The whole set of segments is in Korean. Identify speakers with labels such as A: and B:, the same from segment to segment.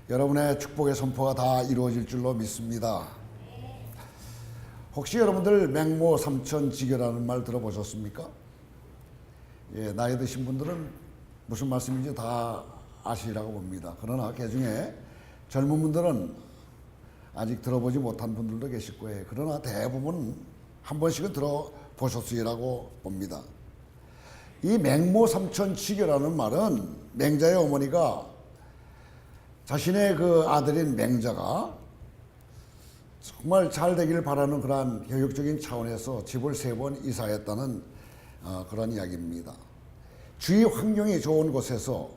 A: 여러분의 축복의 선포가 다 이루어질 줄로 믿습니다. 혹시 여러분들 맹모 삼천지교라는 말 들어보셨습니까? 예, 나이 드신 분들은 무슨 말씀인지 다 아시리라고 봅니다. 그러나 그 중에 젊은 분들은 아직 들어보지 못한 분들도 계실 거예요. 그러나 대부분 한 번씩은 들어보셨으리라고 봅니다. 이 맹모 삼천지교라는 말은 맹자의 어머니가 자신의 그 아들인 맹자가 정말 잘 되길 바라는 그러한 교육적인 차원에서 집을 3번 이사했다는 그런 이야기입니다. 주위 환경이 좋은 곳에서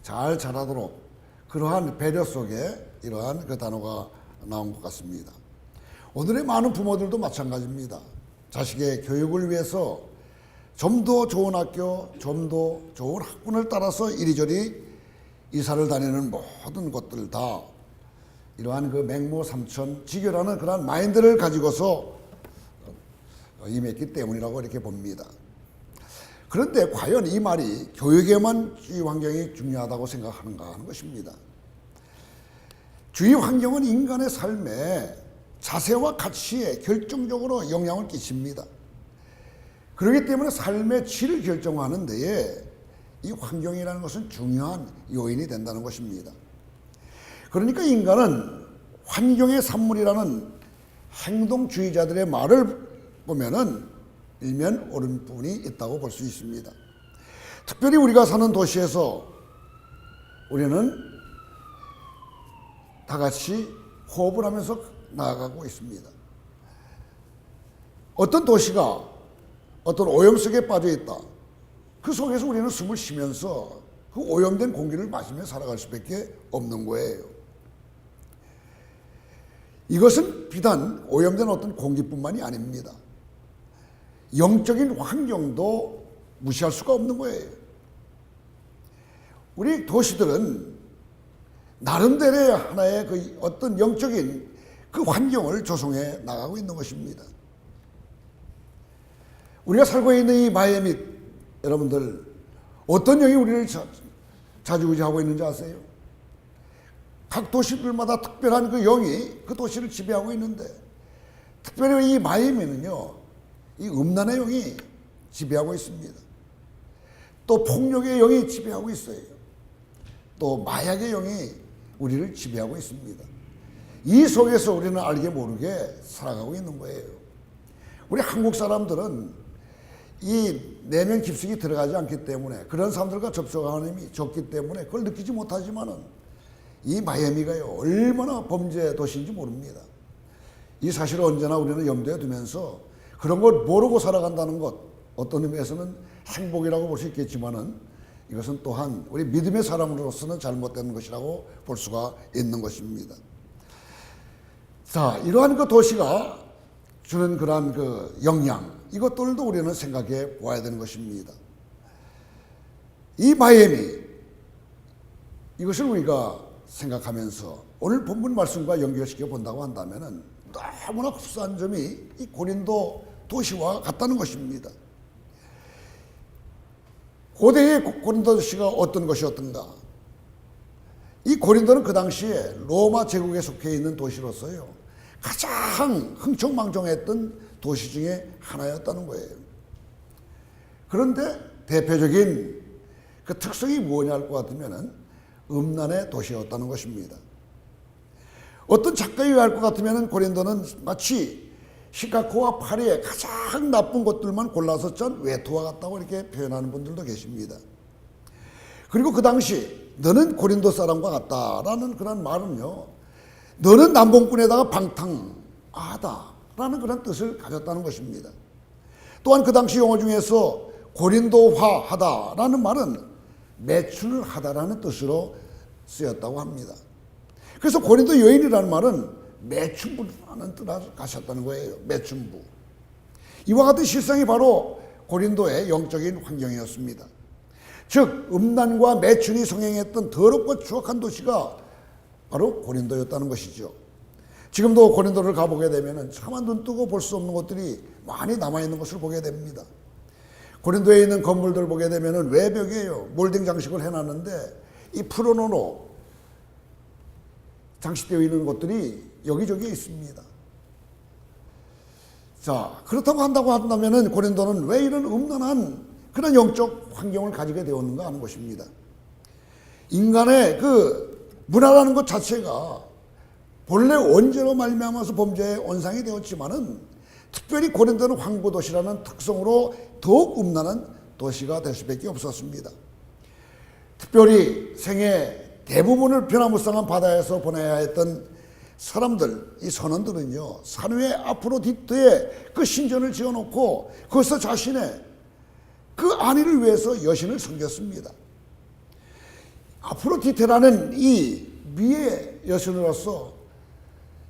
A: 잘 자라도록 그러한 배려 속에 이러한 그 단어가 나온 것 같습니다. 오늘의 많은 부모들도 마찬가지입니다. 자식의 교육을 위해서 좀 더 좋은 학교, 좀 더 좋은 학군을 따라서 이리저리 이사를 다니는 모든 것들 다 이러한 그 맹모 삼천지교라는 그러한 마인드를 가지고서 임했기 때문이라고 이렇게 봅니다. 그런데 과연 이 말이 교육에만 주위 환경이 중요하다고 생각하는가 하는 것입니다. 주위 환경은 인간의 삶에 자세와 가치에 결정적으로 영향을 끼칩니다. 그렇기 때문에 삶의 질을 결정하는 데에 이 환경이라는 것은 중요한 요인이 된다는 것입니다. 그러니까 인간은 환경의 산물이라는 행동주의자들의 말을 보면은 일면 옳은 부분이 있다고 볼 수 있습니다. 특별히 우리가 사는 도시에서 우리는 다 같이 호흡을 하면서 나아가고 있습니다. 어떤 도시가 어떤 오염 속에 빠져 있다. 그 속에서 우리는 숨을 쉬면서 그 오염된 공기를 마시며 살아갈 수밖에 없는 거예요. 이것은 비단 오염된 어떤 공기뿐만이 아닙니다. 영적인 환경도 무시할 수가 없는 거예요. 우리 도시들은 나름대로의 하나의 그 어떤 영적인 그 환경을 조성해 나가고 있는 것입니다. 우리가 살고 있는 이 마이애미 여러분들 어떤 영이 우리를 좌지우지하고 있는지 아세요? 각 도시들마다 특별한 그 영이 그 도시를 지배하고 있는데 특별히 이 마이애미는요 이 음란의 영이 지배하고 있습니다. 또 폭력의 영이 지배하고 있어요. 또 마약의 영이 우리를 지배하고 있습니다. 이 속에서 우리는 알게 모르게 살아가고 있는 거예요. 우리 한국 사람들은 이 내면 깊숙이 들어가지 않기 때문에 그런 사람들과 접촉하는 힘이 적기 때문에 그걸 느끼지 못하지만은 이 마이애미가요 얼마나 범죄 도시인지 모릅니다. 이 사실을 언제나 우리는 염두에 두면서 그런 걸 모르고 살아간다는 것 어떤 의미에서는 행복이라고 볼 수 있겠지만은 이것은 또한 우리 믿음의 사람으로서는 잘못된 것이라고 볼 수가 있는 것입니다. 자, 이러한 그 도시가 주는 그러한 그 영향 이것들도 우리는 생각해 보아야 되는 것입니다. 이 마이애미 이것을 우리가 생각하면서 오늘 본문 말씀과 연결시켜 본다고 한다면은 너무나 흡사한 점이 이 고린도 도시와 같다는 것입니다. 고대의 고린도 도시가 어떤 것이었던가? 이 고린도는 그 당시에 로마 제국에 속해 있는 도시로서요 가장 흥청망청했던 도시 중에 하나였다는 거예요. 그런데 대표적인 그 특성이 뭐냐 할 것 같으면은 음란의 도시였다는 것입니다. 어떤 작가에 의할 것 같으면은 고린도는 마치 시카고와 파리의 가장 나쁜 것들만 골라서 짠 외투와 같다고 이렇게 표현하는 분들도 계십니다. 그리고 그 당시 너는 고린도 사람과 같다라는 그런 말은요 너는 남봉꾼에다가 방탕하다라는 그런 뜻을 가졌다는 것입니다. 또한 그 당시 용어 중에서 고린도화하다라는 말은 매춘을 하다라는 뜻으로 쓰였다고 합니다. 그래서 고린도 여인이라는 말은 매춘부라는 뜻을 가졌다는 거예요. 매춘부. 이와 같은 실상이 바로 고린도의 영적인 환경이었습니다. 즉 음란과 매춘이 성행했던 더럽고 추악한 도시가 바로 고린도였다는 것이죠. 지금도 고린도를 가보게 되면 차마 눈 뜨고 볼 수 없는 것들이 많이 남아있는 것을 보게 됩니다. 고린도에 있는 건물들 보게 되면 외벽에요 몰딩 장식을 해놨는데 이 프로노로 장식되어 있는 곳들이 여기저기에 있습니다. 자, 그렇다고 한다면은 고린도는 왜 이런 음란한 그런 영적 환경을 가지게 되었는가 하는 것입니다. 인간의 그 문화라는 것 자체가 본래 원죄로 말미암아서 범죄의 원상이 되었지만은 특별히 고린도는 황부도시라는 특성으로 더욱 음란한 도시가 될 수밖에 없었습니다. 특별히 생애 대부분을 변화무쌍한 바다에서 보내야 했던 사람들, 이 선원들은요, 산 위에 아프로디테의 그 신전을 지어놓고 거기서 자신의 그 안위를 위해서 여신을 섬겼습니다. 아프로디테라는 이 미의 여신으로서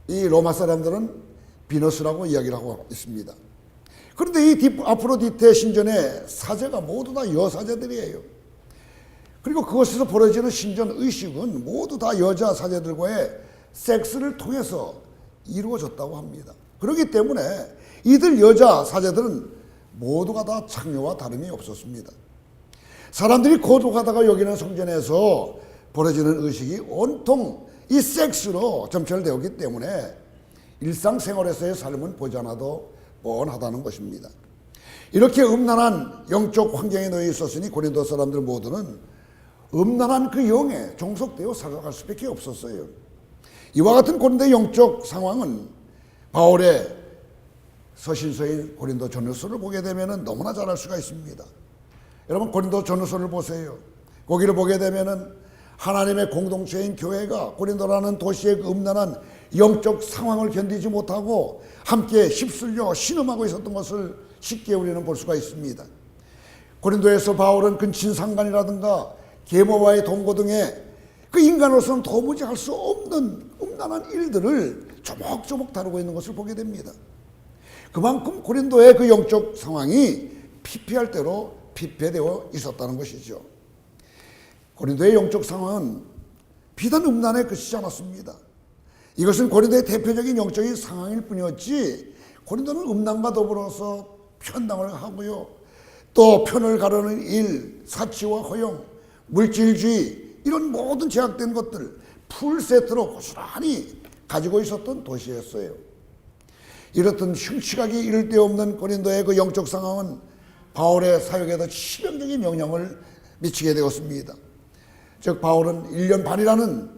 A: 이 로마 사람들은 비너스라고 이야기를 하고 있습니다. 그런데 이 아프로디테 신전의 사제가 모두 다 여사제들이에요. 그리고 그곳에서 벌어지는 신전 의식은 모두 다 여자 사제들과의 섹스를 통해서 이루어졌다고 합니다. 그렇기 때문에 이들 여자 사제들은 모두가 다 창녀와 다름이 없었습니다. 사람들이 거룩하다가 여기는 성전에서 벌어지는 의식이 온통 이 섹스로 점철되었기 때문에 일상생활에서의 삶은 보지 않아도 뻔하다는 것입니다. 이렇게 음란한 영적 환경에 놓여 있었으니 고린도 사람들 모두는 음란한 그 영에 종속되어 살아갈 수밖에 없었어요. 이와 같은 고린도의 영적 상황은 바울의 서신서인 고린도 전후서를 보게 되면 너무나 잘 알 수가 있습니다. 여러분 고린도 전후서를 보세요. 거기를 보게 되면 하나님의 공동체인 교회가 고린도라는 도시의 그 음란한 영적 상황을 견디지 못하고 함께 휩쓸려 신음하고 있었던 것을 쉽게 우리는 볼 수가 있습니다. 고린도에서 바울은 근친상간이라든가 계모와의 동거 등의 그 인간으로서는 도무지 할 수 없는 음란한 일들을 조목조목 다루고 있는 것을 보게 됩니다. 그만큼 고린도의 그 영적 상황이 피폐할 대로 피폐되어 있었다는 것이죠. 고린도의 영적 상황은 비단 음란에 그치지 않았습니다. 이것은 고린도의 대표적인 영적인 상황일 뿐이었지 고린도는 음란과 더불어서 편당을 하고요. 또 편을 가르는 일, 사치와 허용, 물질주의 이런 모든 제약된 것들 풀세트로 고스란히 가지고 있었던 도시였어요. 이렇던 흉측하기 이를 데 없는 고린도의 그 영적 상황은 바울의 사역에도 치명적인 영향을 미치게 되었습니다. 즉 바울은 1년 반이라는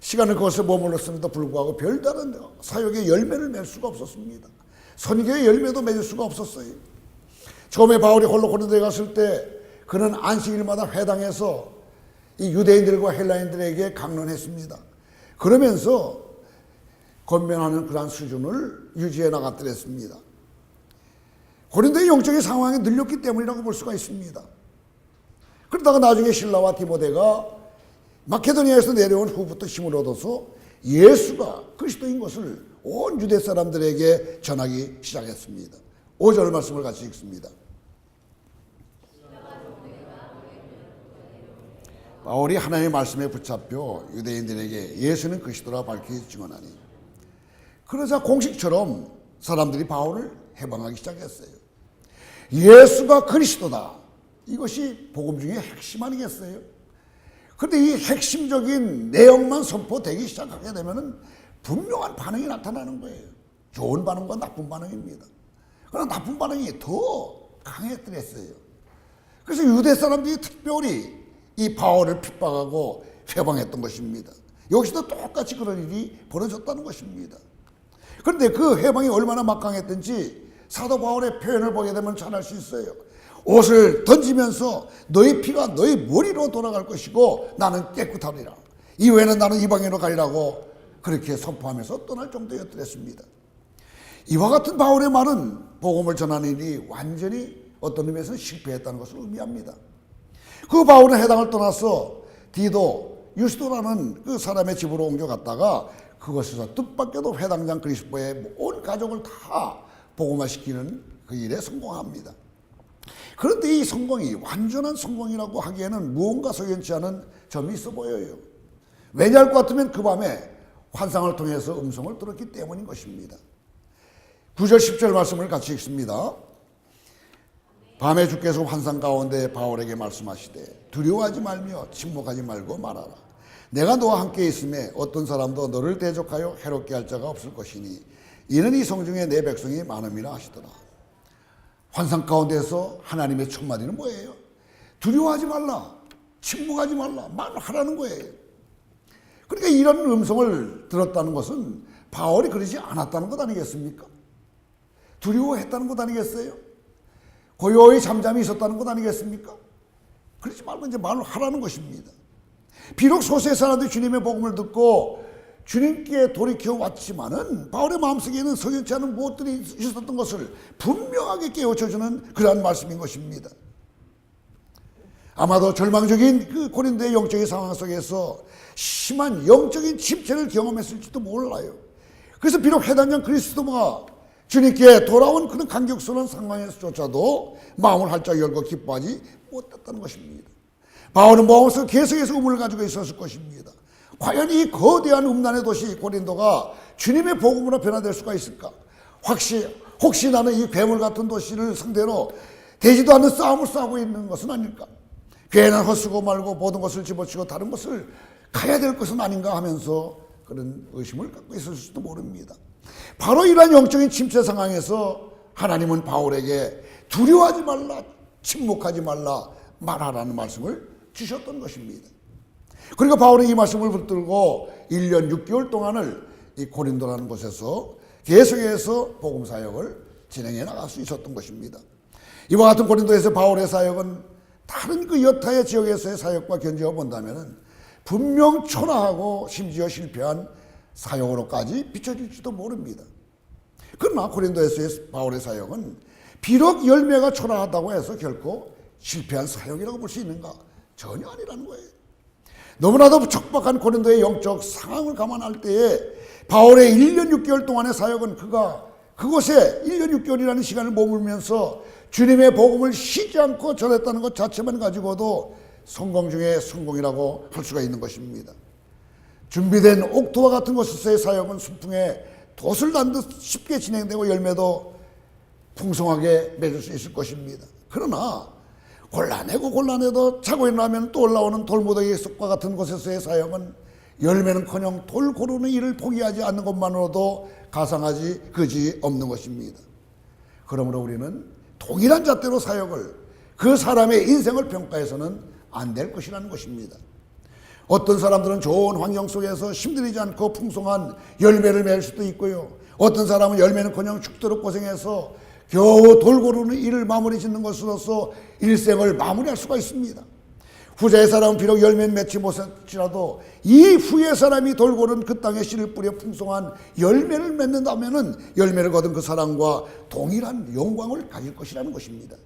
A: 시간을 그것에 머물렀음에도 불구하고 별다른 사역의 열매를 맺을 수가 없었습니다. 선교의 열매도 맺을 수가 없었어요. 처음에 바울이 홀로 고린도에 갔을 때 그는 안식일마다 회당에서 이 유대인들과 헬라인들에게 강론했습니다. 그러면서 권면하는 그러한 수준을 유지해 나갔더랬습니다. 고린도의 영적인 상황이 늘렸기 때문이라고 볼 수가 있습니다. 그러다가 나중에 실라와 디모데가 마케도니아에서 내려온 후부터 힘을 얻어서 예수가 그리스도인 것을 온 유대 사람들에게 전하기 시작했습니다. 5절 말씀을 같이 읽습니다. 바울이 하나님의 말씀에 붙잡혀 유대인들에게 예수는 그리스도라 밝히 증언하니 그러자 공식처럼 사람들이 바울을 해방하기 시작했어요. 예수가 그리스도다. 이것이 복음 중에 핵심 아니겠어요? 그런데 이 핵심적인 내용만 선포되기 시작하게 되면 분명한 반응이 나타나는 거예요. 좋은 반응과 나쁜 반응입니다. 그러나 나쁜 반응이 더 강했더랬어요. 그래서 유대 사람들이 특별히 이 바울을 핍박하고 회방했던 것입니다. 여기서도 똑같이 그런 일이 벌어졌다는 것입니다. 그런데 그 회방이 얼마나 막강했던지 사도 바울의 표현을 보게 되면 잘 알 수 있어요. 옷을 던지면서 너희 피가 너희 머리로 돌아갈 것이고 나는 깨끗하리라. 이후에는 나는 이방인으로 가리라고 그렇게 선포하면서 떠날 정도였더랬습니다. 이와 같은 바울의 말은 복음을 전하는 일이 완전히 어떤 의미에서 실패했다는 것을 의미합니다. 그 바울은 해당을 떠나서 디도, 유스도라는 그 사람의 집으로 옮겨갔다가 그것에서 뜻밖에도 회당장 그리스도의 온 가족을 다 복음화시키는 그 일에 성공합니다. 그런데 이 성공이 완전한 성공이라고 하기에는 무언가 석연치 않은 점이 있어 보여요. 왜냐할 것 같으면 그 밤에 환상을 통해서 음성을 들었기 때문인 것입니다. 9절 10절 말씀을 같이 읽습니다. 밤에 주께서 환상 가운데 바울에게 말씀하시되 두려워하지 말며 침묵하지 말고 말하라. 내가 너와 함께 있음에 어떤 사람도 너를 대적하여 해롭게 할 자가 없을 것이니 이는 이 성중에 내 백성이 많음이라 하시더라. 환상 가운데서 하나님의 첫 마디는 뭐예요? 두려워하지 말라, 침묵하지 말라, 말하라는 거예요. 그러니까 이런 음성을 들었다는 것은 바울이 그러지 않았다는 것 아니겠습니까? 두려워했다는 것 아니겠어요? 고요히 잠잠히 있었다는 것 아니겠습니까? 그러지 말고 이제 말을 하라는 것입니다. 비록 소수의 사람들이 주님의 복음을 듣고 주님께 돌이켜 왔지만은 바울의 마음속에는 석연치 않은 무엇들이 있었던 것을 분명하게 깨우쳐주는 그러한 말씀인 것입니다. 아마도 절망적인 그 고린도의 영적인 상황 속에서 심한 영적인 침체를 경험했을지도 몰라요. 그래서 비록 해당장 그리스도가 주님께 돌아온 그런 감격스러운 상황에서조차도 마음을 활짝 열고 기뻐하지 못했다는 것입니다. 바울은 마음에서 계속해서 의문을 가지고 있었을 것입니다. 과연 이 거대한 음란의 도시 고린도가 주님의 복음으로 변화될 수가 있을까? 혹시 나는 이 괴물 같은 도시를 상대로 되지도 않는 싸움을 싸우고 있는 것은 아닐까? 괜한 헛쓰고 말고 모든 것을 집어치고 다른 것을 가야 될 것은 아닌가 하면서 그런 의심을 갖고 있을 수도 모릅니다. 바로 이러한 영적인 침체 상황에서 하나님은 바울에게 두려워하지 말라, 침묵하지 말라, 말하라는 말씀을 주셨던 것입니다. 그리고 바울은 이 말씀을 붙들고 1년 6개월 동안을 이 고린도라는 곳에서 계속해서 복음 사역을 진행해 나갈 수 있었던 것입니다. 이와 같은 고린도에서 바울의 사역은 다른 그 여타의 지역에서의 사역과 견지어 본다면 분명 초라하고 심지어 실패한 사역으로까지 비춰질지도 모릅니다. 그러나 고린도에서의 바울의 사역은 비록 열매가 초라하다고 해서 결코 실패한 사역이라고 볼 수 있는가? 전혀 아니라는 거예요. 너무나도 척박한 고린도의 영적 상황을 감안할 때에 바울의 1년 6개월 동안의 사역은 그가 그곳에 1년 6개월이라는 시간을 머물면서 주님의 복음을 쉬지 않고 전했다는 것 자체만 가지고도 성공 중에 성공이라고 할 수가 있는 것입니다. 준비된 옥토와 같은 곳에서의 사역은 순풍에 돛을 단 듯 쉽게 진행되고 열매도 풍성하게 맺을 수 있을 것입니다. 그러나 곤란해도 자고 일어나면 또 올라오는 돌무더기 숲과 같은 곳에서의 사역은 열매는커녕 돌 고르는 일을 포기하지 않는 것만으로도 가상하지 그지 없는 것입니다. 그러므로 우리는 동일한 잣대로 사역을 그 사람의 인생을 평가해서는 안 될 것이라는 것입니다. 어떤 사람들은 좋은 환경 속에서 힘들이지 않고 풍성한 열매를 맺을 수도 있고요. 어떤 사람은 열매는커녕 죽도록 고생해서 겨우 돌 고르는 일을 마무리 짓는 것으로서 일생을 마무리할 수가 있습니다. 후자의 사람은 비록 열매는 맺지 못할지라도 이 후의 사람이 돌 고른 그 땅에 씨를 뿌려 풍성한 열매를 맺는다면 열매를 거둔 그 사람과 동일한 영광을 가질 것이라는 것입니다.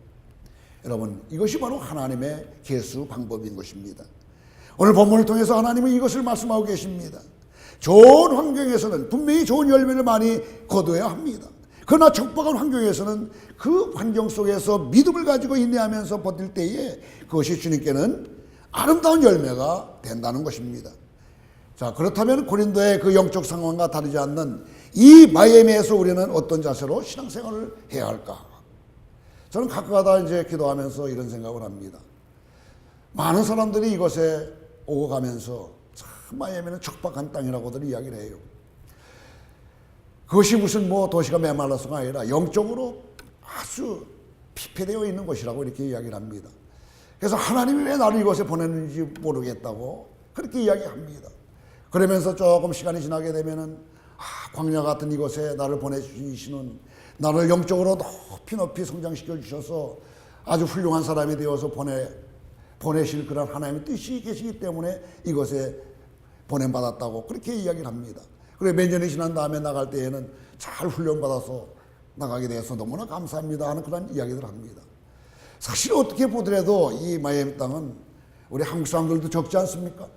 A: 여러분, 이것이 바로 하나님의 계수 방법인 것입니다. 오늘 본문을 통해서 하나님은 이것을 말씀하고 계십니다. 좋은 환경에서는 분명히 좋은 열매를 많이 거둬야 합니다. 그러나 척박한 환경에서는 그 환경 속에서 믿음을 가지고 인내하면서 버틸 때에 그것이 주님께는 아름다운 열매가 된다는 것입니다. 자, 그렇다면 고린도의 그 영적 상황과 다르지 않는 이 마이애미에서 우리는 어떤 자세로 신앙생활을 해야 할까? 저는 가끔가다 이제 기도하면서 이런 생각을 합니다. 많은 사람들이 이곳에 오고 가면서 참 마이애미는 척박한 땅이라고들 이야기를 해요. 그것이 무슨 뭐 도시가 메말라서가 아니라 영적으로 아주 피폐되어 있는 곳이라고 이렇게 이야기를 합니다. 그래서 하나님이 왜 나를 이곳에 보냈는지 모르겠다고 그렇게 이야기합니다. 그러면서 조금 시간이 지나게 되면은 광야 같은 이곳에 나를 보내주시는 나를 영적으로 높이 성장시켜 주셔서 아주 훌륭한 사람이 되어서 보내실 그런 하나님의 뜻이 계시기 때문에 이곳에 보냄받았다고 그렇게 이야기를 합니다. 그리고 몇 년이 지난 다음에 나갈 때에는 잘 훈련받아서 나가게 돼서 너무나 감사합니다 하는 그런 이야기들을 합니다. 사실 어떻게 보더라도 이 마이애미 땅은 우리 한국 사람들도 적지 않습니까?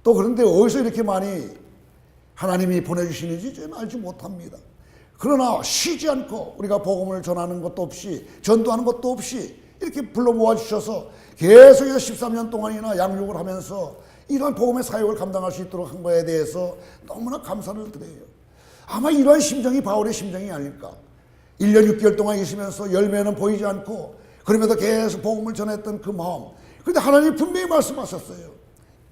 A: 또 그런데 어디서 이렇게 많이 하나님이 보내주시는지 저는 알지 못합니다. 그러나 쉬지 않고 우리가 복음을 전하는 것도 없이 전도하는 것도 없이 이렇게 불러 모아주셔서 계속해서 13년 동안이나 양육을 하면서 이러한 복음의 사역을 감당할 수 있도록 한 거에 대해서 너무나 감사를 드려요. 아마 이러한 심정이 바울의 심정이 아닐까. 1년 6개월 동안 있으면서 열매는 보이지 않고 그러면서 계속 복음을 전했던 그 마음. 그런데 하나님이 분명히 말씀하셨어요.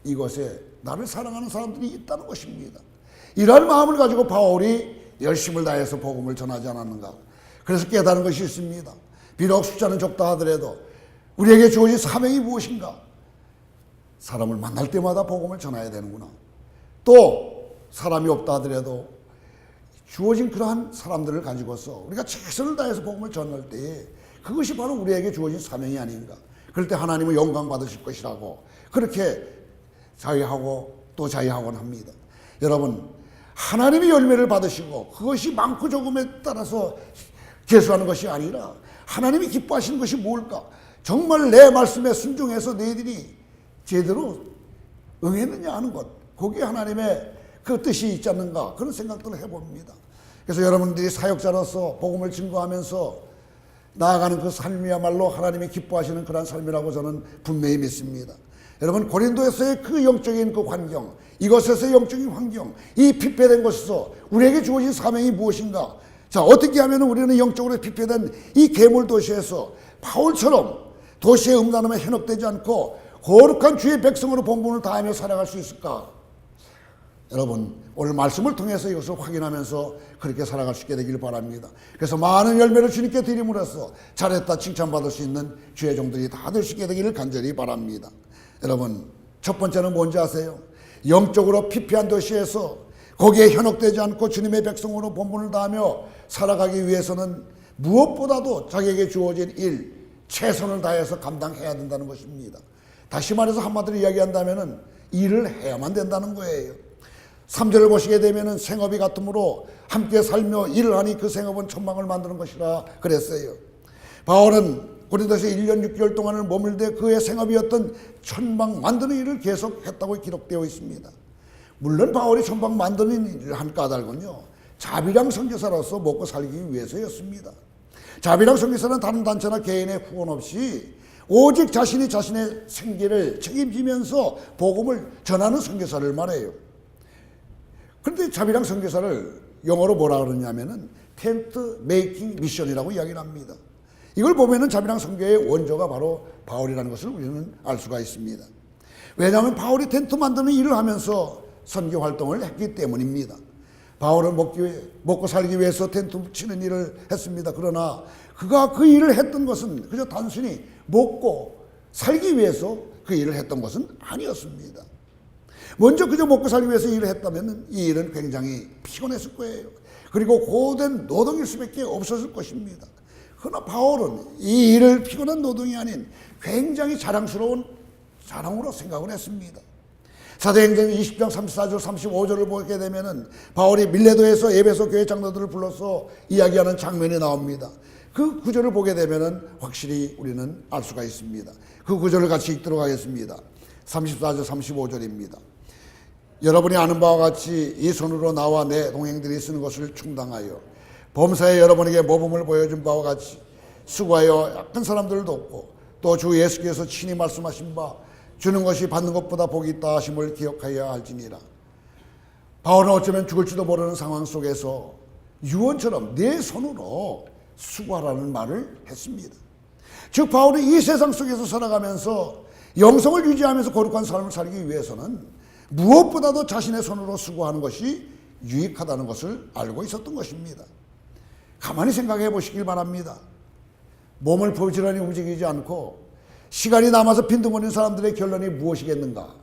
A: 이것에 나를 사랑하는 사람들이 있다는 것입니다. 이러한 마음을 가지고 바울이 열심을 다해서 복음을 전하지 않았는가. 그래서 깨달은 것이 있습니다. 비록 숫자는 적다 하더라도 우리에게 주어진 사명이 무엇인가. 사람을 만날 때마다 복음을 전해야 되는구나. 또 사람이 없다 하더라도 주어진 그러한 사람들을 가지고서 우리가 최선을 다해서 복음을 전할 때 그것이 바로 우리에게 주어진 사명이 아닌가. 그럴 때 하나님은 영광 받으실 것이라고 그렇게 자유하고 또 자유하곤 합니다. 여러분, 하나님이 열매를 받으시고 그것이 많고 적음에 따라서 계수하는 것이 아니라 하나님이 기뻐하시는 것이 뭘까? 정말 내 말씀에 순종해서 너희들이 제대로 응했느냐 하는 것, 거기에 하나님의 그 뜻이 있지 않는가, 그런 생각들을 해봅니다. 그래서 여러분들이 사역자로서 복음을 증거하면서 나아가는 그 삶이야말로 하나님이 기뻐하시는 그런 삶이라고 저는 분명히 믿습니다. 여러분, 고린도에서의 그 영적인 그 환경, 이것에서의 영적인 환경, 이 피폐된 곳에서 우리에게 주어진 사명이 무엇인가? 자, 어떻게 하면 우리는 영적으로 피폐된 이 괴물 도시에서 바울처럼 도시의 음란함에 현혹되지 않고 거룩한 주의 백성으로 본분을 다하며 살아갈 수 있을까? 여러분, 오늘 말씀을 통해서 이것을 확인하면서 그렇게 살아갈 수 있게 되길 바랍니다. 그래서 많은 열매를 주님께 드림으로써 잘했다 칭찬받을 수 있는 주의 종들이 다 될 수 있게 되기를 간절히 바랍니다. 여러분, 첫 번째는 뭔지 아세요? 영적으로 피폐한 도시에서 거기에 현혹되지 않고 주님의 백성으로 본분을 다하며 살아가기 위해서는 무엇보다도 자기에게 주어진 일, 최선을 다해서 감당해야 된다는 것입니다. 다시 말해서 한마디로 이야기한다면 일을 해야만 된다는 거예요. 3절을 보시게 되면 생업이 같으므로 함께 살며 일을 하니 그 생업은 천망을 만드는 것이라 그랬어요. 바울은 고린도에서 1년 6개월 동안을 머물되 그의 생업이었던 천막 만드는 일을 계속했다고 기록되어 있습니다. 물론 바울이 천막 만드는 일을 한 까닭은요, 자비랑 선교사로서 먹고 살기 위해서였습니다. 자비랑 선교사는 다른 단체나 개인의 후원 없이 오직 자신이 자신의 생계를 책임지면서 복음을 전하는 선교사를 말해요. 그런데 자비랑 선교사를 영어로 뭐라 그러냐면은 텐트 메이킹 미션이라고 이야기를 합니다. 이걸 보면은 자비랑 선교의 원조가 바로 바울이라는 것을 우리는 알 수가 있습니다. 왜냐하면 바울이 텐트 만드는 일을 하면서 선교 활동을 했기 때문입니다. 바울은 먹고 살기 위해서 텐트 치는 일을 했습니다. 그러나 그가 그 일을 했던 것은 그저 단순히 먹고 살기 위해서 그 일을 했던 것은 아니었습니다. 먼저 그저 먹고 살기 위해서 일을 했다면 이 일은 굉장히 피곤했을 거예요. 그리고 고된 노동일 수밖에 없었을 것입니다. 그러나 바울은 이 일을 피곤한 노동이 아닌 굉장히 자랑스러운 자랑으로 생각을 했습니다. 사도행전 20장 34절 35절을 보게 되면은 바울이 밀레도에서 에베소 교회 장로들을 불러서 이야기하는 장면이 나옵니다. 그 구절을 보게 되면은 확실히 우리는 알 수가 있습니다. 그 구절을 같이 읽도록 하겠습니다. 34절 35절입니다. 여러분이 아는 바와 같이 이 손으로 나와 내 동행들이 쓰는 것을 충당하여 범사에 여러분에게 모범을 보여준 바와 같이 수고하여 약한 사람들을 돕고 또 주 예수께서 친히 말씀하신 바 주는 것이 받는 것보다 복이 있다 하심을 기억하여야 할지니라. 바울은 어쩌면 죽을지도 모르는 상황 속에서 유언처럼 내 손으로 수고하라는 말을 했습니다. 즉 바울이 이 세상 속에서 살아가면서 영성을 유지하면서 거룩한 삶을 살기 위해서는 무엇보다도 자신의 손으로 수고하는 것이 유익하다는 것을 알고 있었던 것입니다. 가만히 생각해 보시길 바랍니다. 몸을 부지런히 움직이지 않고 시간이 남아서 빈둥거리는 사람들의 결론이 무엇이겠는가?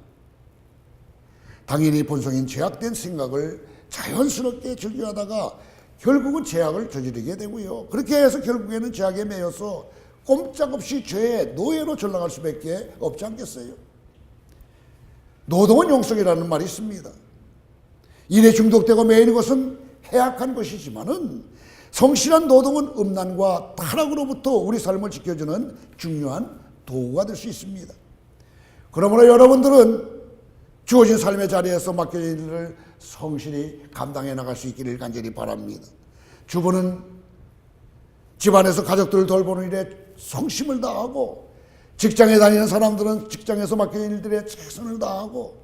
A: 당연히 본성인 죄악된 생각을 자연스럽게 즐겨하다가 결국은 죄악을 저지르게 되고요. 그렇게 해서 결국에는 죄악에 매여서 꼼짝없이 죄의 노예로 전락할 수밖에 없지 않겠어요? 노동은 영성이라는 말이 있습니다. 일에 중독되고 매이는 것은 해악한 것이지만은 성실한 노동은 음란과 타락으로부터 우리 삶을 지켜주는 중요한 도구가 될 수 있습니다. 그러므로 여러분들은 주어진 삶의 자리에서 맡겨진 일을 성실히 감당해 나갈 수 있기를 간절히 바랍니다. 주부는 집안에서 가족들을 돌보는 일에 성심을 다하고, 직장에 다니는 사람들은 직장에서 맡겨진 일들에 최선을 다하고,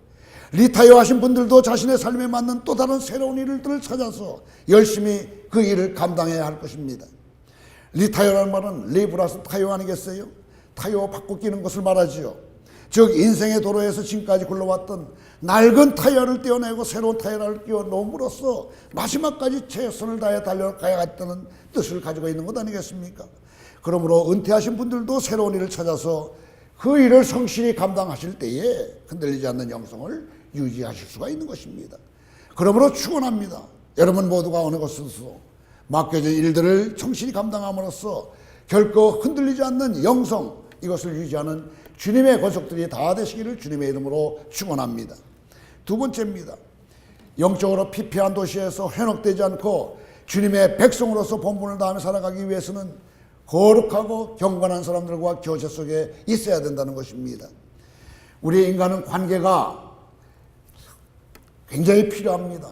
A: 리타이어 하신 분들도 자신의 삶에 맞는 또 다른 새로운 일들을 찾아서 열심히 그 일을 감당해야 할 것입니다. 리타이어라는 말은 리브라스 타이어 아니겠어요? 타이어 바꿔 끼는 것을 말하지요. 즉 인생의 도로에서 지금까지 굴러왔던 낡은 타이어를 떼어내고 새로운 타이어를 끼워 놓음으로써 마지막까지 최선을 다해 달려가야겠다는 뜻을 가지고 있는 것 아니겠습니까? 그러므로 은퇴하신 분들도 새로운 일을 찾아서 그 일을 성실히 감당하실 때에 흔들리지 않는 영성을 유지하실 수가 있는 것입니다. 그러므로 축원합니다. 여러분 모두가 어느 곳에서 맡겨진 일들을 성실히 감당함으로써 결코 흔들리지 않는 영성, 이것을 유지하는 주님의 권속들이 다 되시기를 주님의 이름으로 축원합니다. 두 번째입니다. 영적으로 피폐한 도시에서 현혹되지 않고 주님의 백성으로서 본분을 다하며 살아가기 위해서는 거룩하고 경건한 사람들과 교제 속에 있어야 된다는 것입니다. 우리 인간은 관계가 굉장히 필요합니다.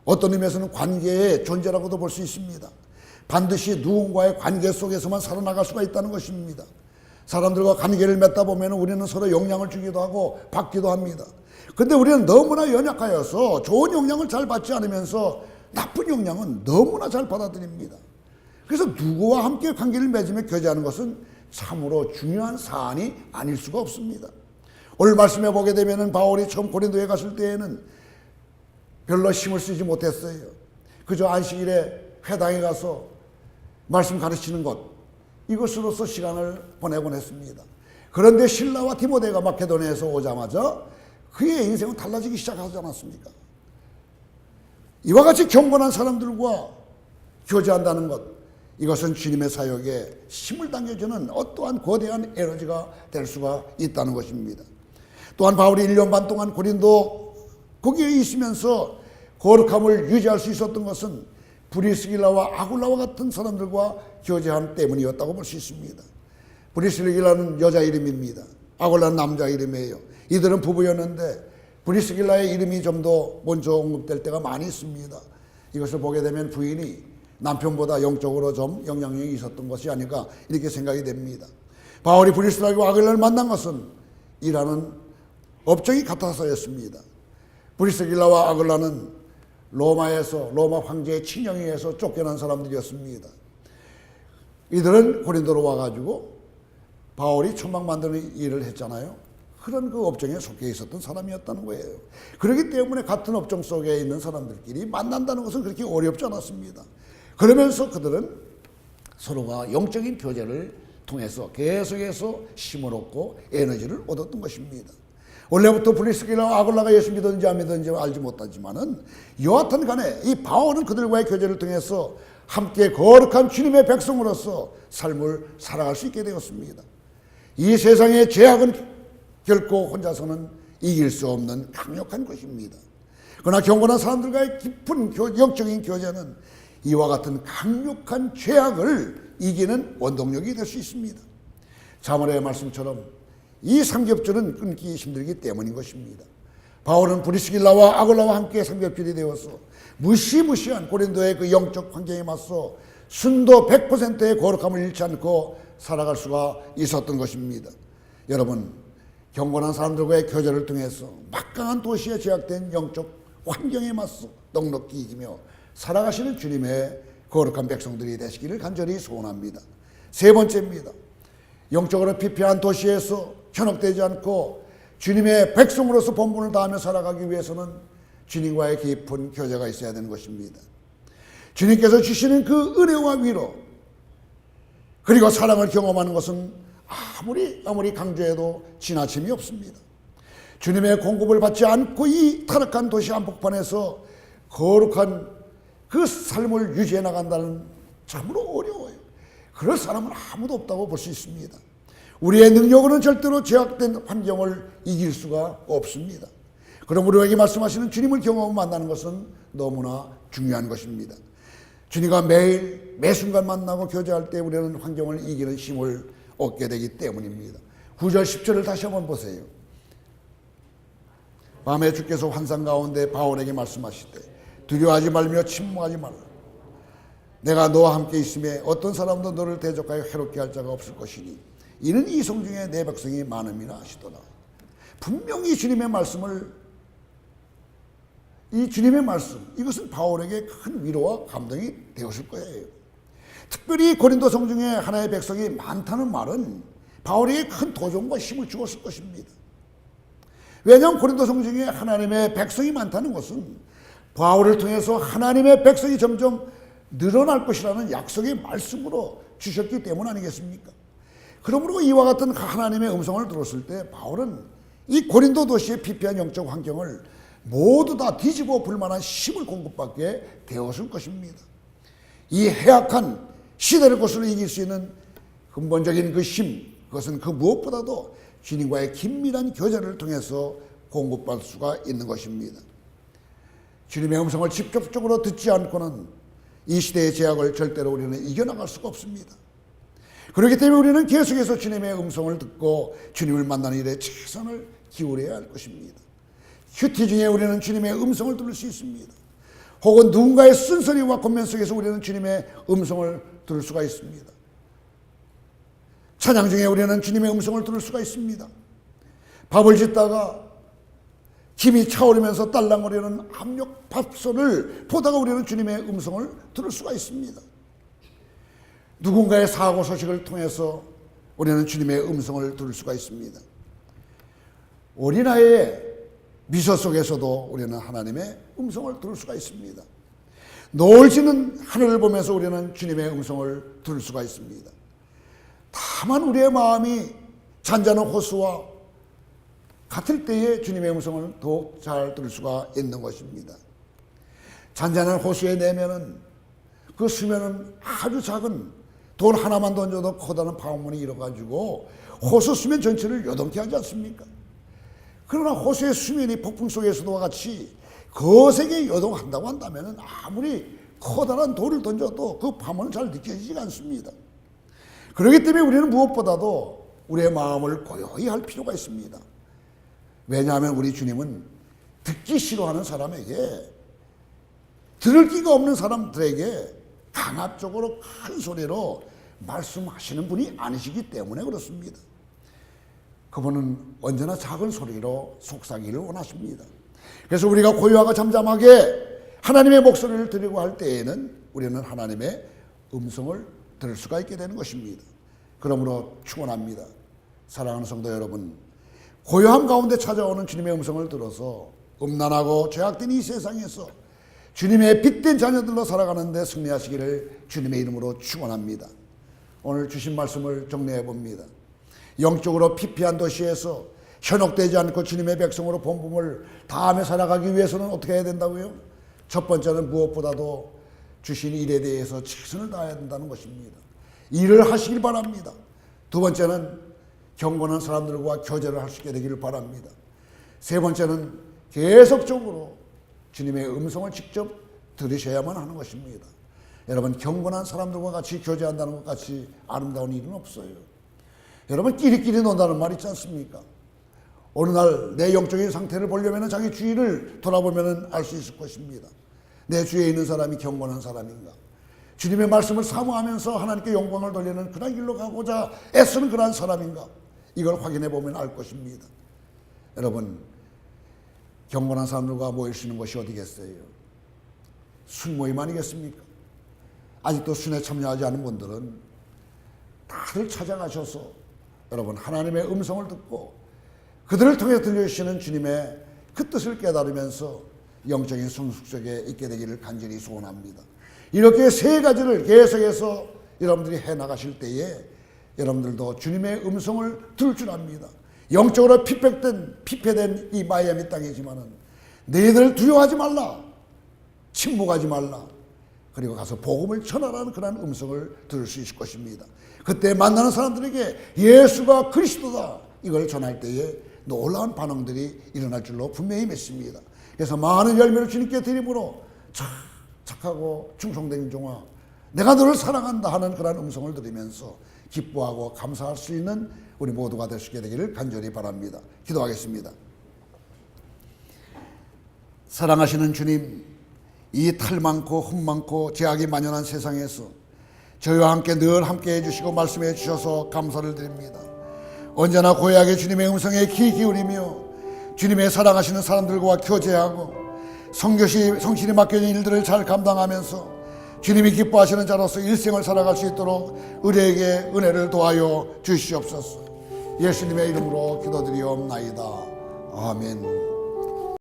A: 어떤 의미에서는 관계의 존재라고도 볼 수 있습니다. 반드시 누군가의 관계 속에서만 살아나갈 수가 있다는 것입니다. 사람들과 관계를 맺다 보면 우리는 서로 영향을 주기도 하고 받기도 합니다. 근데 우리는 너무나 연약하여서 좋은 영향을 잘 받지 않으면서 나쁜 영향은 너무나 잘 받아들입니다. 그래서 누구와 함께 관계를 맺으며 교제하는 것은 참으로 중요한 사안이 아닐 수가 없습니다. 오늘 말씀해 보게 되면 바울이 처음 고린도에 갔을 때에는 별로 힘을 쓰지 못했어요. 그저 안식일에 회당에 가서 말씀 가르치는 것, 이것으로서 시간을 보내곤 했습니다. 그런데 실라와 디모데가 마케도니아에서 오자마자 그의 인생은 달라지기 시작하지 않았습니까? 이와 같이 경건한 사람들과 교제한다는 것, 이것은 주님의 사역에 힘을 당겨주는 어떠한 거대한 에너지가 될 수가 있다는 것입니다. 또한 바울이 1년 반 동안 고린도 거기에 있으면서 거룩함을 유지할 수 있었던 것은 브리스길라와 아굴라와 같은 사람들과 교제함 때문이었다고 볼 수 있습니다. 브리스길라는 여자 이름입니다. 아굴라는 남자 이름이에요. 이들은 부부였는데 브리스길라의 이름이 좀 더 먼저 언급될 때가 많이 있습니다. 이것을 보게 되면 부인이 남편보다 영적으로 좀 영향력이 있었던 것이 아닌가 이렇게 생각이 됩니다. 바울이 브리스길라와 아굴라를 만난 것은 일하는 업적이 같아서였습니다. 브리스길라와 아굴라는 로마 황제의 친형에 의해서 쫓겨난 사람들이었습니다. 이들은 고린도로 와가지고 바울이 천막 만드는 일을 했잖아요. 그런 그 업종에 속해 있었던 사람이었다는 거예요. 그렇기 때문에 같은 업종 속에 있는 사람들끼리 만난다는 것은 그렇게 어렵지 않았습니다. 그러면서 그들은 서로가 영적인 교제를 통해서 계속해서 힘을 얻고 에너지를 얻었던 것입니다. 원래부터 브리스길라와 아굴라가 예수 믿었는지 안 믿었는지 알지 못하지만은 여하튼 간에 이 바울은 그들과의 교제를 통해서 함께 거룩한 주님의 백성으로서 삶을 살아갈 수 있게 되었습니다. 이 세상의 죄악은 결코 혼자서는 이길 수 없는 강력한 것입니다. 그러나 경건한 사람들과의 깊은 영적인 교제는 이와 같은 강력한 죄악을 이기는 원동력이 될 수 있습니다. 자문의 말씀처럼 이 삼겹줄은 끊기 힘들기 때문인 것입니다. 바울은 브리스길라와 아굴라와 함께 삼겹줄이 되어서 무시무시한 고린도의 그 영적 환경에 맞서 순도 100%의 거룩함을 잃지 않고 살아갈 수가 있었던 것입니다. 여러분, 경건한 사람들과의 교제를 통해서 막강한 도시에 제약된 영적 환경에 맞서 넉넉히 이기며 살아가시는 주님의 거룩한 백성들이 되시기를 간절히 소원합니다. 세 번째입니다. 영적으로 피폐한 도시에서 현혹되지 않고 주님의 백성으로서 본분을 다하며 살아가기 위해서는 주님과의 깊은 교제가 있어야 되는 것입니다. 주님께서 주시는 그 은혜와 위로 그리고 사랑을 경험하는 것은 아무리 강조해도 지나침이 없습니다. 주님의 공급을 받지 않고 이 타락한 도시 한복판에서 거룩한 그 삶을 유지해 나간다는 참으로 어려워요. 그럴 사람은 아무도 없다고 볼 수 있습니다. 우리의 능력으로는 절대로 제약된 환경을 이길 수가 없습니다. 그럼 우리에게 말씀하시는 주님을 경험하고 만나는 것은 너무나 중요한 것입니다. 주님과 매일 매순간 만나고 교제할 때 우리는 환경을 이기는 힘을 얻게 되기 때문입니다. 9절 10절을 다시 한번 보세요. 밤에 주께서 환상 가운데 바울에게 말씀하실 때 두려워하지 말며 침묵하지 말라. 내가 너와 함께 있음에 어떤 사람도 너를 대적하여 해롭게 할 자가 없을 것이니 이는 이성 중에 내 백성이 많음이라 하시더라. 분명히 주님의 말씀을 이 주님의 말씀 이것은 바울에게 큰 위로와 감동이 되었을 거예요. 특별히 고린도 성 중에 하나의 백성이 많다는 말은 바울에게 큰 도전과 힘을 주었을 것입니다. 왜냐하면 고린도 성중에 하나님의 백성이 많다는 것은 바울을 통해서 하나님의 백성이 점점 늘어날 것이라는 약속의 말씀으로 주셨기 때문 아니겠습니까? 그러므로 이와 같은 하나님의 음성을 들었을 때 바울은 이 고린도 도시의 피폐한 영적 환경을 모두 다 뒤집어 볼 만한 힘을 공급받게 되었을 것입니다. 이 해악한 시대를 거슬러 이길 수 있는 근본적인 그 힘, 그것은 그 무엇보다도 주님과의 긴밀한 교제를 통해서 공급받을 수가 있는 것입니다. 주님의 음성을 직접적으로 듣지 않고는 이 시대의 제약을 절대로 우리는 이겨나갈 수가 없습니다. 그렇기 때문에 우리는 계속해서 주님의 음성을 듣고 주님을 만나는 일에 최선을 기울여야 할 것입니다. 큐티 중에 우리는 주님의 음성을 들을 수 있습니다. 혹은 누군가의 쓴소리와 권면 속에서 우리는 주님의 음성을 들을 수가 있습니다. 찬양 중에 우리는 주님의 음성을 들을 수가 있습니다. 밥을 짓다가 김이 차오르면서 딸랑거리는 압력 밥솥을 보다가 우리는 주님의 음성을 들을 수가 있습니다. 누군가의 사고 소식을 통해서 우리는 주님의 음성을 들을 수가 있습니다. 어린아이의 미소 속에서도 우리는 하나님의 음성을 들을 수가 있습니다. 노을 지는 하늘을 보면서 우리는 주님의 음성을 들을 수가 있습니다. 다만 우리의 마음이 잔잔한 호수와 같을 때에 주님의 음성을 더욱 잘 들을 수가 있는 것입니다. 잔잔한 호수의 내면은 그 수면은 아주 작은 돌 하나만 던져도 커다란 파문이 일어가지고 호수 수면 전체를 요동케 하지 않습니까? 그러나 호수의 수면이 폭풍 속에서도 같이 거세게 요동한다고 한다면 아무리 커다란 돌을 던져도 그 파문은 잘 느껴지지가 않습니다. 그렇기 때문에 우리는 무엇보다도 우리의 마음을 고요히 할 필요가 있습니다. 왜냐하면 우리 주님은 듣기 싫어하는 사람에게, 들을 기가 없는 사람들에게 강압적으로 큰 소리로 말씀하시는 분이 아니시기 때문에 그렇습니다. 그분은 언제나 작은 소리로 속삭이기를 원하십니다. 그래서 우리가 고요하고 잠잠하게 하나님의 목소리를 들으려고 할 때에는 우리는 하나님의 음성을 들을 수가 있게 되는 것입니다. 그러므로 축원합니다. 사랑하는 성도 여러분, 고요함 가운데 찾아오는 주님의 음성을 들어서 음란하고 죄악된 이 세상에서 주님의 빛된 자녀들로 살아가는 데 승리하시기를 주님의 이름으로 축원합니다. 오늘 주신 말씀을 정리해 봅니다. 영적으로 피폐한 도시에서 현혹되지 않고 주님의 백성으로 본분을 다하며 살아가기 위해서는 어떻게 해야 된다고요? 첫 번째는 무엇보다도 주신 일에 대해서 최선을 다해야 된다는 것입니다. 일을 하시길 바랍니다. 두 번째는 경건한 사람들과 교제를 할 수 있게 되기를 바랍니다. 세 번째는 계속적으로 주님의 음성을 직접 들으셔야만 하는 것입니다. 여러분, 경건한 사람들과 같이 교제한다는 것 같이 아름다운 일은 없어요. 여러분, 끼리끼리 논다는 말 있지 않습니까? 어느 날 내 영적인 상태를 보려면 자기 주위를 돌아보면 알 수 있을 것입니다. 내 주위에 있는 사람이 경건한 사람인가? 주님의 말씀을 사모하면서 하나님께 영광을 돌리는 그런 길로 가고자 애쓰는 그러한 사람인가? 이걸 확인해 보면 알 것입니다. 여러분, 경건한 사람들과 모일 수 있는 것이 어디겠어요? 순모임 아니겠습니까? 아직도 순에 참여하지 않은 분들은 다들 찾아가셔서 여러분 하나님의 음성을 듣고 그들을 통해 들려주시는 주님의 그 뜻을 깨달으면서 영적인 성숙 속에 있게 되기를 간절히 소원합니다. 이렇게 세 가지를 계속해서 여러분들이 해나가실 때에 여러분들도 주님의 음성을 들을 줄 압니다. 영적으로 피폐된 이 마이애미 땅이지만은 너희들 두려워하지 말라, 침묵하지 말라, 그리고 가서 복음을 전하라는 그런 음성을 들을 수 있을 것입니다. 그때 만나는 사람들에게 예수가 그리스도다 이걸 전할 때에 놀라운 반응들이 일어날 줄로 분명히 믿습니다. 그래서 많은 열매를 주님께 드림으로 착하고 충성된 종아 내가 너를 사랑한다 하는 그런 음성을 들으면서 기뻐하고 감사할 수 있는 우리 모두가 될 수 있게 되기를 간절히 바랍니다. 기도하겠습니다. 사랑하시는 주님, 이 탈 많고 흠 많고 죄악이 만연한 세상에서 저희와 함께 늘 함께 해주시고 말씀해 주셔서 감사를 드립니다. 언제나 고요하게 주님의 음성에 귀 기울이며 주님의 사랑하시는 사람들과 교제하고 성신이 맡겨진 일들을 잘 감당하면서 주님이 기뻐하시는 자로서 일생을 살아갈 수 있도록 의뢰에게 은혜를 도하여 주시옵소서. 예수님의 이름으로 기도드리옵나이다. 아멘.